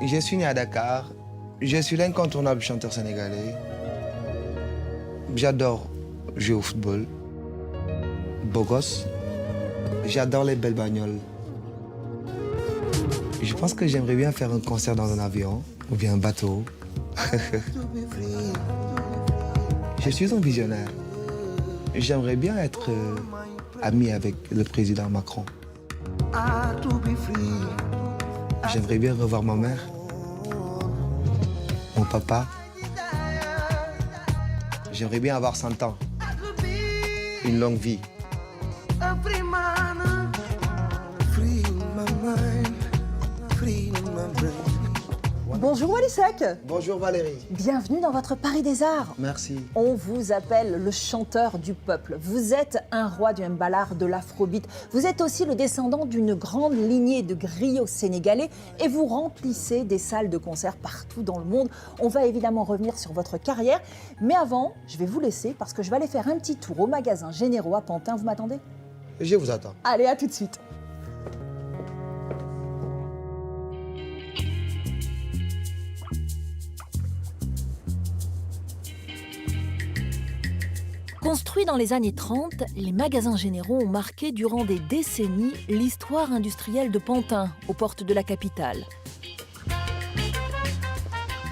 Je suis né à Dakar. Je suis l'incontournable chanteur sénégalais. J'adore jouer au football. Beau gosse. J'adore les belles bagnoles. Je pense que j'aimerais bien faire un concert dans un avion ou bien un bateau. Je suis un visionnaire. J'aimerais bien être ami avec le président Macron. J'aimerais bien revoir ma mère, mon papa. J'aimerais bien avoir 100 ans, une longue vie. Bonjour Wally Seck. Bonjour Valérie. Bienvenue dans votre Paris des Arts. Merci. On vous appelle le chanteur du peuple. Vous êtes un roi du mbalax, de l'afrobeat. Vous êtes aussi le descendant d'une grande lignée de griots sénégalais et vous remplissez des salles de concert partout dans le monde. On va évidemment revenir sur votre carrière. Mais avant, je vais vous laisser parce que je vais aller faire un petit tour au magasin Généraux à Pantin. Vous m'attendez? Je vous attends. Allez, à tout de suite. Construits dans les années 30, les magasins Généraux ont marqué durant des décennies l'histoire industrielle de Pantin, aux portes de la capitale.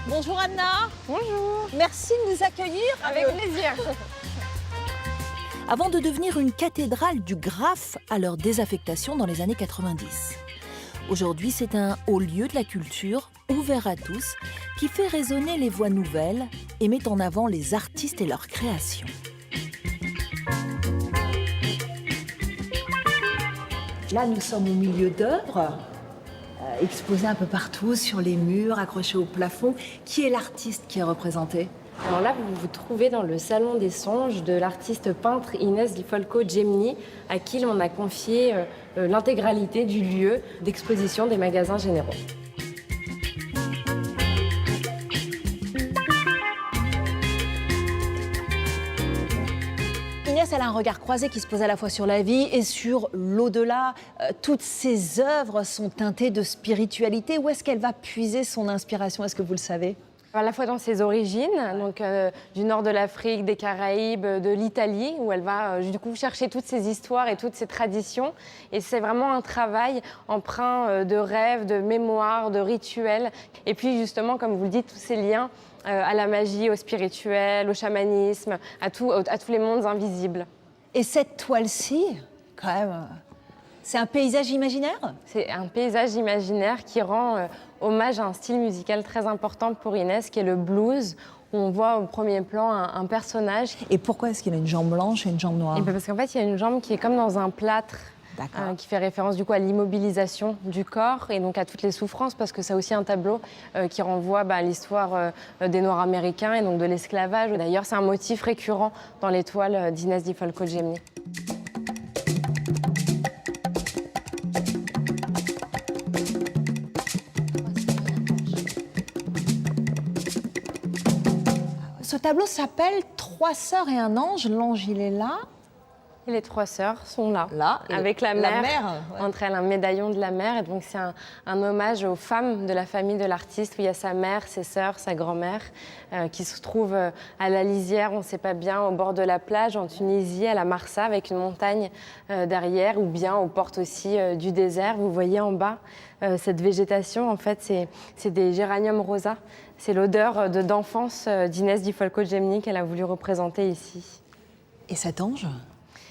Bonjour Anna. Bonjour. Merci de nous accueillir. Avec plaisir. Avant de devenir une cathédrale du Graff à leur désaffectation dans les années 90. Aujourd'hui, c'est un haut lieu de la culture, ouvert à tous, qui fait résonner les voix nouvelles et met en avant les artistes et leurs créations. Là, nous sommes au milieu d'œuvres, exposées un peu partout, sur les murs, accrochées au plafond. Qui est l'artiste qui est représenté? Alors là, vous vous trouvez dans le salon des songes de l'artiste peintre Inès Di Folco Gemini, à qui on a confié l'intégralité du lieu d'exposition des magasins Généraux. Inès, elle a un regard croisé qui se pose à la fois sur la vie et sur l'au-delà. Toutes ses œuvres sont teintées de spiritualité. Où est-ce qu'elle va puiser son inspiration? Est-ce que vous le savez? À la fois dans ses origines, donc du nord de l'Afrique, des Caraïbes, de l'Italie, où elle va du coup chercher toutes ces histoires et toutes ces traditions. Et c'est vraiment un travail empreint de rêves, de mémoire, de rituels. Et puis justement, comme vous le dites, tous ces liens à la magie, au spirituel, au chamanisme, à tous les mondes invisibles. Et cette toile-ci, quand même, c'est un paysage imaginaire? C'est un paysage imaginaire qui rend hommage à un style musical très important pour Inès, qui est le blues, où on voit au premier plan un personnage. Et pourquoi est-ce qu'il a une jambe blanche et une jambe noire? Et parce qu'en fait, il y a une jambe qui est comme dans un plâtre, qui fait référence du coup à l'immobilisation du corps et donc à toutes les souffrances, parce que c'est aussi un tableau qui renvoie à l'histoire des Noirs américains et donc de l'esclavage. D'ailleurs, c'est un motif récurrent dans les toiles d'Inès Di Folco Gemini. Ce tableau s'appelle « Trois sœurs et un ange ». L'ange, il est là. Et les trois sœurs sont là, et avec la mère, ouais. Entre elles un médaillon de la mère. Et donc c'est un hommage aux femmes de la famille de l'artiste, où il y a sa mère, ses sœurs, sa grand-mère, qui se trouvent à la lisière, on ne sait pas bien, au bord de la plage, en Tunisie, à la Marsa, avec une montagne derrière, ou bien aux portes aussi du désert. Vous voyez en bas cette végétation, en fait, c'est des géraniums rosas. C'est l'odeur d'enfance d'Inès Di Folco Gemini qu'elle a voulu représenter ici. Et cet ange?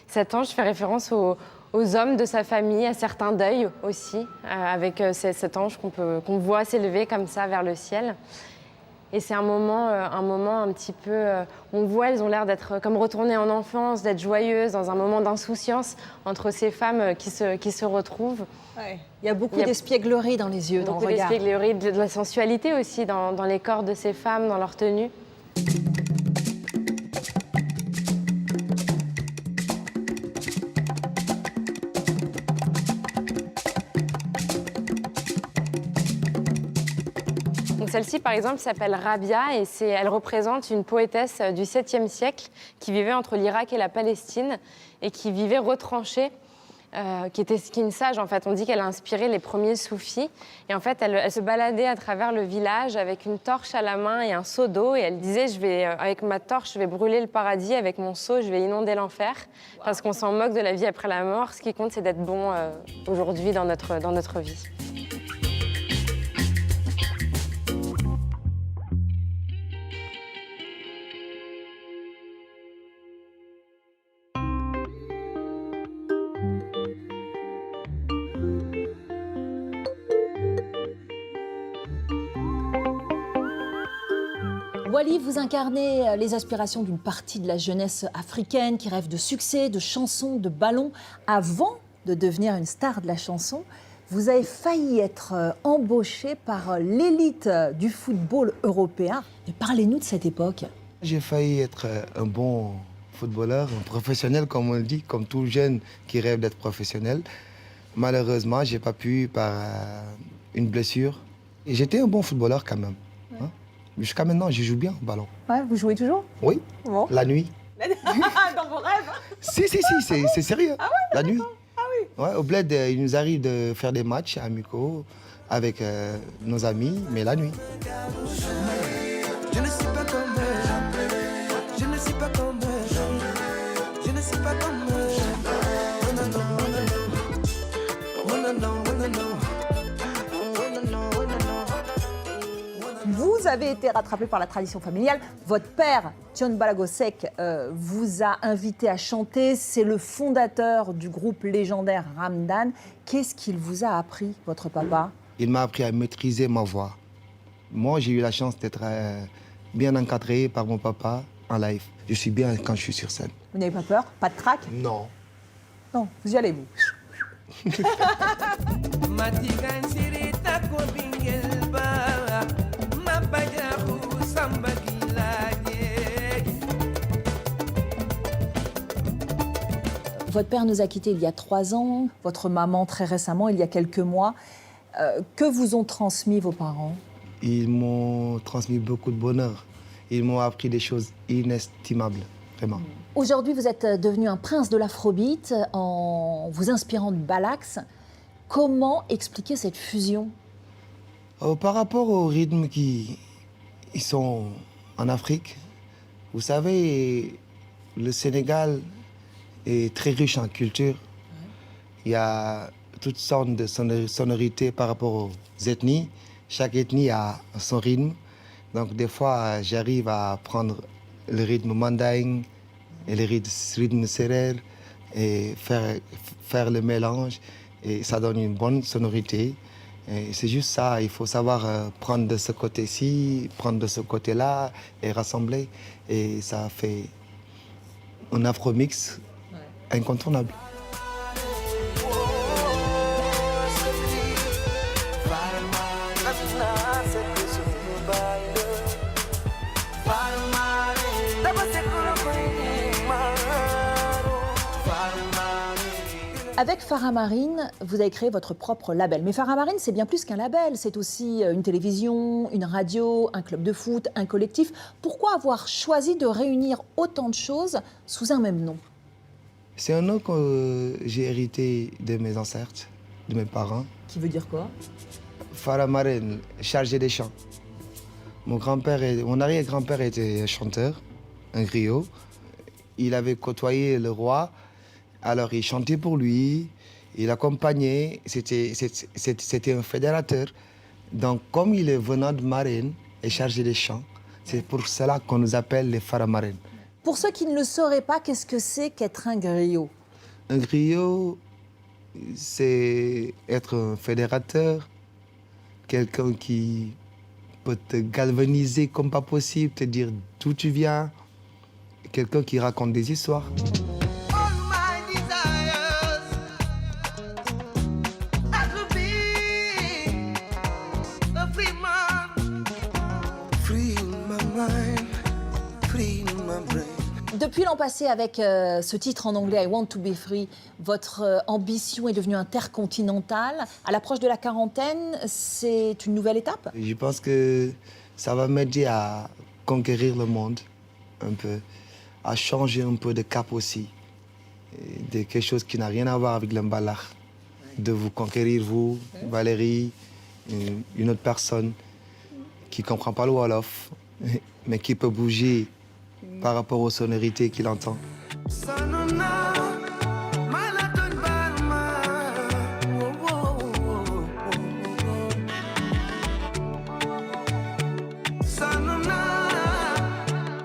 Cet ange fait référence aux hommes de sa famille, à certains deuils aussi, avec cet ange qu'on voit s'élever comme ça vers le ciel. Et c'est un moment un petit peu... on voit, elles ont l'air d'être comme retournées en enfance, d'être joyeuses, dans un moment d'insouciance entre ces femmes qui se retrouvent. Ouais. Il y a beaucoup d'espièglerie dans les yeux, dans le regard. Beaucoup d'espièglerie, de la sensualité aussi dans les corps de ces femmes, dans leur tenue. Celle-ci, par exemple, s'appelle Rabia et elle représente une poétesse du 7e siècle qui vivait entre l'Irak et la Palestine et qui vivait retranchée, qui est une sage, en fait. On dit qu'elle a inspiré les premiers soufis. Et en fait, elle se baladait à travers le village avec une torche à la main et un seau d'eau. Et elle disait, avec ma torche, je vais brûler le paradis. Avec mon seau, je vais inonder l'enfer. Parce qu'on s'en moque de la vie après la mort. Ce qui compte, c'est d'être bon aujourd'hui dans notre vie. Wally, vous incarnez les aspirations d'une partie de la jeunesse africaine qui rêve de succès, de chansons, de ballons. Avant de devenir une star de la chanson, vous avez failli être embauché par l'élite du football européen. Mais parlez-nous de cette époque. J'ai failli être un bon footballeur, un professionnel, comme on le dit, comme tout jeune qui rêve d'être professionnel. Malheureusement, je n'ai pas pu par une blessure. Et j'étais un bon footballeur quand même. Hein? Jusqu'à maintenant, je joue bien au ballon. Ouais, vous jouez toujours? Oui, Bon. la nuit. Dans vos rêves? Si, c'est sérieux. Ah ouais, la nuit. Ah oui. Ouais, au bled, il nous arrive de faire des matchs amicaux avec nos amis, mais la nuit. Je ne suis pas comme eux. Je ne suis pas comme eux. Je ne suis pas comme eux. Oh non, non, oh non, non. Oh non, non, oh non, non. Oh non, non, oh non, non. Vous avez été rattrapé par la tradition familiale. Votre père, Thione Ballago Seck, vous a invité à chanter. C'est le fondateur du groupe légendaire Ramdan. Qu'est-ce qu'il vous a appris, votre papa? Il m'a appris à maîtriser ma voix. Moi, j'ai eu la chance d'être bien encadré par mon papa en live. Je suis bien quand je suis sur scène. Vous n'avez pas peur? Pas de trac? Non. Non, vous y allez, vous. Votre père nous a quittés il y a 3 ans, votre maman très récemment, il y a quelques mois. Que vous ont transmis vos parents? Ils m'ont transmis beaucoup de bonheur. Ils m'ont appris des choses inestimables, vraiment. Aujourd'hui, vous êtes devenu un prince de l'afrobeat en vous inspirant de Balax. Comment expliquer cette fusion? Par rapport aux rythmes qui sont en Afrique, vous savez, le Sénégal est très riche en culture. Il y a toutes sortes de sonorités par rapport aux ethnies. Chaque ethnie a son rythme. Donc des fois, j'arrive à prendre le rythme mandingue et le rythme sérère et faire le mélange. Et ça donne une bonne sonorité. Et c'est juste ça, il faut savoir prendre de ce côté-ci, prendre de ce côté-là et rassembler. Et ça fait un afro-mix incontournable. Avec Farah Marine, vous avez créé votre propre label. Mais Farah Marine, c'est bien plus qu'un label. C'est aussi une télévision, une radio, un club de foot, un collectif. Pourquoi avoir choisi de réunir autant de choses sous un même nom? C'est un nom que j'ai hérité de mes ancêtres, de mes parents. Qui veut dire quoi? Farah Marine, chargé des chants. Mon arrière-grand-père était chanteur, un griot. Il avait côtoyé le roi. Alors, il chantait pour lui, il accompagnait, c'était un fédérateur. Donc, comme il est venant de Marine et chargé des chants, c'est pour cela qu'on nous appelle les Farah Marine. Pour ceux qui ne le sauraient pas, qu'est-ce que c'est qu'être un griot? Un griot, c'est être un fédérateur, quelqu'un qui peut te galvaniser comme pas possible, te dire d'où tu viens. Quelqu'un qui raconte des histoires. All my desires, I could be a free man. Free my mind, free my brain. Depuis l'an passé, avec ce titre en anglais, I Want to Be Free, votre ambition est devenue intercontinentale. À l'approche de la quarantaine, c'est une nouvelle étape? Je pense que ça va m'aider à conquérir le monde un peu, à changer un peu de cap aussi, de quelque chose qui n'a rien à voir avec le mbalakh, de vous conquérir, vous, Valérie, une autre personne qui ne comprend pas le Wolof, mais qui peut bouger par rapport aux sonorités qu'il entend. Sanuna, Malaton Balma. Oh, oh, oh, oh. Sanuna,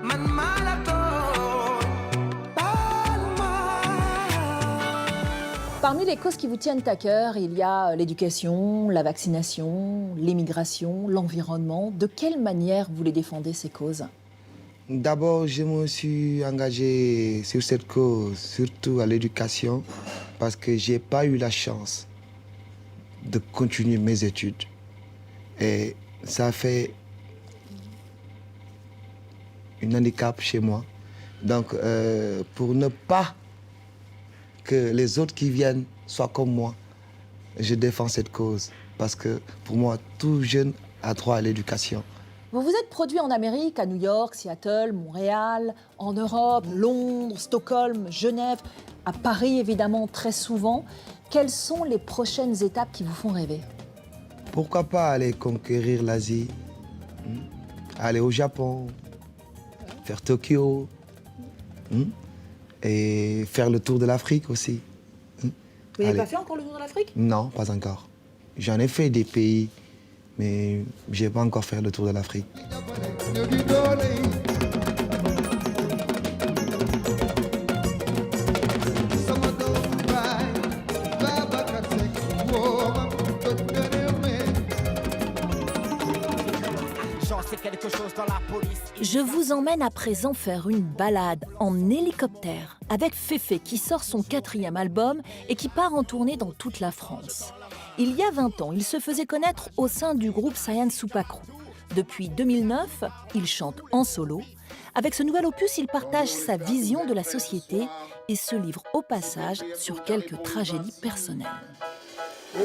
Man Malaton Balma. Parmi les causes qui vous tiennent à cœur, il y a l'éducation, la vaccination, l'immigration, l'environnement. De quelle manière vous les défendez, ces causes? D'abord, je me suis engagé sur cette cause, surtout à l'éducation, parce que je n'ai pas eu la chance de continuer mes études. Et ça a fait un handicap chez moi. Donc, pour ne pas que les autres qui viennent soient comme moi, je défends cette cause. Parce que pour moi, tout jeune a droit à l'éducation. Vous vous êtes produit en Amérique, à New York, Seattle, Montréal, en Europe, Londres, Stockholm, Genève, à Paris évidemment très souvent. Quelles sont les prochaines étapes qui vous font rêver? Pourquoi pas aller conquérir l'Asie, aller au Japon, faire Tokyo, et faire le tour de l'Afrique aussi. Vous n'avez Allez. pas fait encore le tour de l'Afrique? Non, pas encore. J'en ai fait des pays, mais je n'ai pas encore fait le tour de l'Afrique. Je vous emmène à présent faire une balade en hélicoptère avec Féfé qui sort son 4e album et qui part en tournée dans toute la France. Il y a 20 ans, il se faisait connaître au sein du groupe Sayan Supakru. Depuis 2009, il chante en solo. Avec ce nouvel opus, il partage sa vision de la société et se livre au passage sur quelques tragédies personnelles. Oh,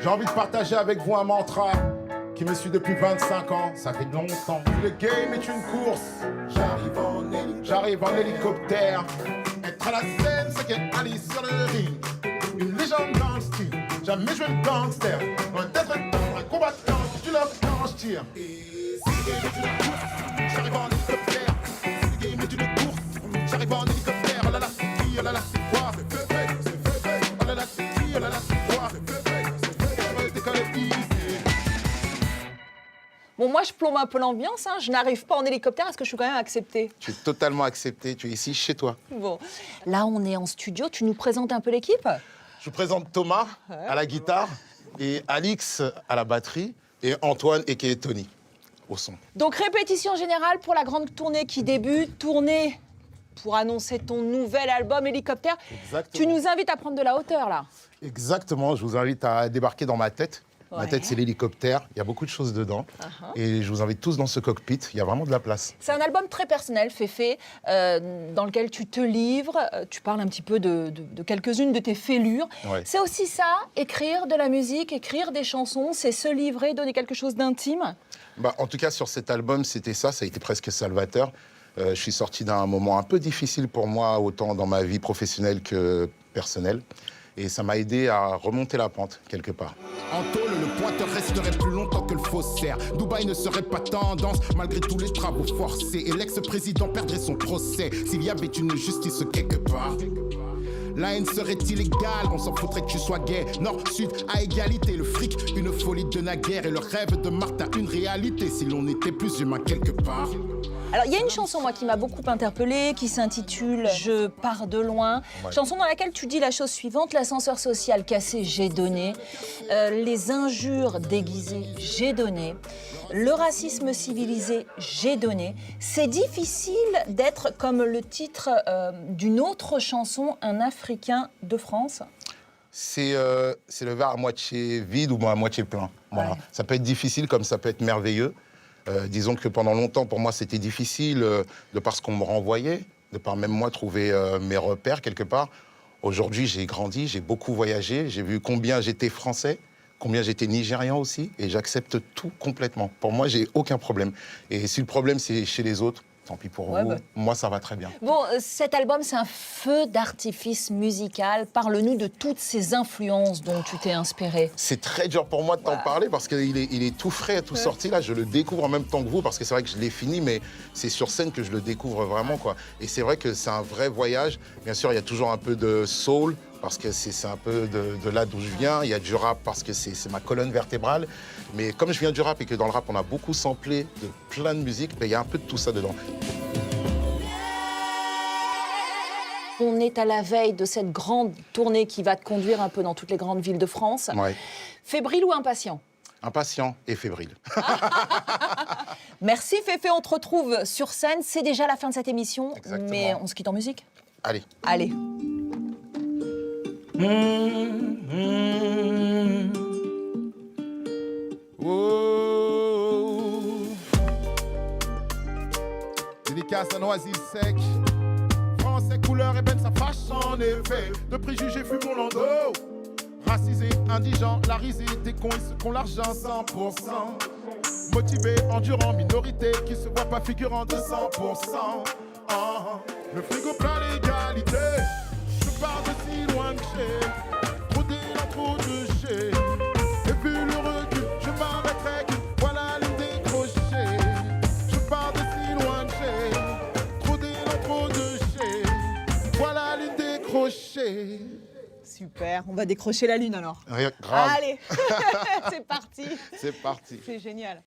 j'ai envie de partager avec vous un mantra qui me suit depuis 25 ans, ça fait longtemps. Le game est une course, j'arrive en hélicoptère. Être à la scène, c'est qu'être allé sur le ring. Une légende dans le style, jamais joué le gangster. Loin d'être un combattant, tu love quand je tire. J'arrive en hélicoptère, le game est une course. J'arrive en hélicoptère, oh là là, c'est qui, oh là là, c'est quoi, oh là là, c'est qui, oh là là, c'est quoi, Bon, moi, je plombe un peu l'ambiance. Je n'arrive pas en hélicoptère. Est-ce que je suis quand même acceptée? Tu es totalement accepté, tu es ici chez toi. Bon. Là, on est en studio. Tu nous présentes un peu l'équipe? Je vous présente Thomas à la guitare et Alix à la batterie et Antoine et qui est Tony au son. Donc, répétition générale pour la grande tournée qui débute. Tournée pour annoncer ton nouvel album Hélicoptère. Exactement. Tu nous invites à prendre de la hauteur, là. Exactement, je vous invite à débarquer dans ma tête. Ma Ouais. tête, c'est l'hélicoptère. Il y a beaucoup de choses dedans. Et je vous invite tous dans ce cockpit. Il y a vraiment de la place. C'est un album très personnel, Féfé, dans lequel tu te livres. Tu parles un petit peu de quelques-unes de tes fêlures. Ouais. C'est aussi ça, écrire de la musique, écrire des chansons, c'est se livrer, donner quelque chose d'intime. Bah, en tout cas, sur cet album, c'était ça. Ça a été presque salvateur. Je suis sorti d'un moment un peu difficile pour moi, autant dans ma vie professionnelle que personnelle. Et ça m'a aidé à remonter la pente, quelque part. En tôle, le pointeur resterait plus longtemps que le faussaire. Dubaï ne serait pas tendance, malgré tous les travaux forcés. Et l'ex-président perdrait son procès s'il y avait une justice quelque part. La haine serait illégale, on s'en foutrait que tu sois gay. Nord, sud, à égalité, le fric, une folie de naguère. Et le rêve de Martha, une réalité, si l'on était plus humain quelque part. Alors, il y a une chanson, moi, qui m'a beaucoup interpellée, qui s'intitule « Je pars de loin ». Ouais. Chanson dans laquelle tu dis la chose suivante: l'ascenseur social cassé, j'ai donné. Les injures déguisées, j'ai donné. Le racisme civilisé, j'ai donné. C'est difficile d'être comme le titre d'une autre chanson, Un Africain de France. C'est le verre à moitié vide ou à moitié plein. Voilà. Ouais. Ça peut être difficile comme ça peut être merveilleux. Disons que pendant longtemps, pour moi, c'était difficile de par ce qu'on me renvoyait, de par même moi trouver mes repères quelque part. Aujourd'hui, j'ai grandi, j'ai beaucoup voyagé, j'ai vu combien j'étais français, combien j'étais nigérian aussi, et j'accepte tout complètement. Pour moi, j'ai aucun problème. Et si le problème, c'est chez les autres, tant pis pour Ouais, vous, bah. moi, ça va très bien. Bon, cet album, c'est un feu d'artifice musical. Parle-nous de toutes ces influences dont tu t'es inspiré. C'est très dur pour moi de t'en parler parce qu'il est tout frais, tout sorti là. Je le découvre en même temps que vous parce que c'est vrai que je l'ai fini, mais c'est sur scène que je le découvre vraiment, quoi. Et c'est vrai que c'est un vrai voyage. Bien sûr, il y a toujours un peu de soul parce que c'est un peu de là d'où je viens. Il y a du rap parce que c'est ma colonne vertébrale. Mais comme je viens du rap et que dans le rap, on a beaucoup samplé de plein de musiques, ben, il y a un peu de tout ça dedans. On est à la veille de cette grande tournée qui va te conduire un peu dans toutes les grandes villes de France. Ouais. Fébrile ou impatient? Impatient et fébrile. Merci Féfé, on te retrouve sur scène. C'est déjà la fin de cette émission, Exactement. mais on se quitte en musique. Allez. Allez. Oh. Dédicace à Noisy Sec. Français couleur ébène sa fâche en effet. De préjugés fume mon landau. Racisé, indigent, la risée des cons, ils se font l'argent 100%. Motivé, endurant, minorité qui se voit pas figurant de 100%. Ah, le frigo plein l'égalité. Je pars de si loin que j'ai. Trop d'élan, trop de jet. Et vu le recul, je m'arrêterai que voilà l'une décrochée. Je pars de si loin que j'ai. Trop d'élan, trop de jet. Voilà l'une décrochée. Super, on va décrocher la lune alors. Grave. Allez, c'est parti. C'est parti. C'est génial.